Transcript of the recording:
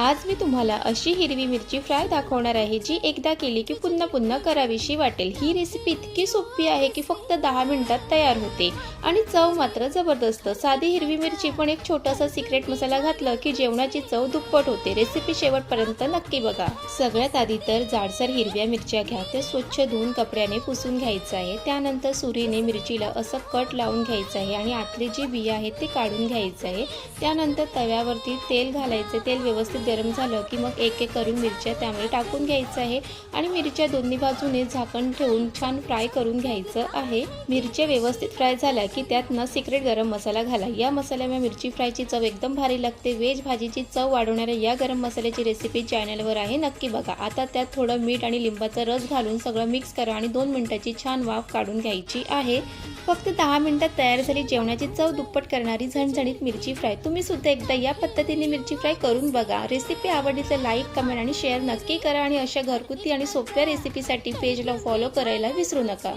आज मी तुम्हाला अशी हिरवी मिरची फ्राय दाखवणार आहे जी एकदा केली की पुन्हा पुन्हा करावीशी वाटेल। ही रेसिपी इतकी सोपी आहे की फक्त 10 मिनिटात तयार होते आणि चव मात्र जबरदस्त। साधी हिरवी मिरची पण एक छोटासा सिक्रेट मसाला घातला की जेवणाची चव दुप्पट होते। रेसिपी शेवटपर्यंत नक्की बघा। सगळ्यात आधी तर जाडसर हिरव्या मिरच्या घ्या, त्या स्वच्छ धुवून कपड्याने पुसून घ्यायचं आहे। त्यानंतर सुरीने मिरचीला असं कट लावून घ्यायचं आहे आणि आतले जे बिया आहेत ते काढून घ्यायचं आहे। त्यानंतर तव्यावरती तेल घालायचे। तेल व्यवस्थित गरम झालं की मग एक एक करून मिरच्या त्यामध्ये टाकून घ्यायचं आहे आणि मिरच्या दोन्ही बाजूने झाकण ठेवून छान फ्राय करून घ्यायचं आहे। मिरच्या व्यवस्थित फ्राय झाल्या की त्यात ना सिक्रेट गरम मसाला घाला। या मसाल्यामुळे मिरची फ्रायची चव एकदम भारी लागते। व्हेज भाजीची चव वाढवणाऱ्या या गरम मसाल्याची रेसिपी चॅनलवर आहे, नक्की बघा। आता त्यात थोडं मीठ आणि लिंबाचा रस घालून सगळं मिक्स करा आणि 2 मिनिटाची छान वाफ काढून घ्यायची आहे। फक्त 10 मिनिटात तयार झाली जेवणाची चव दुप्पट करणारी झणझणीत मिरची फ्राय। तुम्ही सुद्धा एकदा या पद्धतीने मिरची फ्राय करून बघा। रेसिपी आवडली तर लाईक, कमेंट आणि शेअर नक्की करा आणि अशा घरगुती आणि सोप्या रेसिपीसाठी पेजला फॉलो करायला विसरू नका।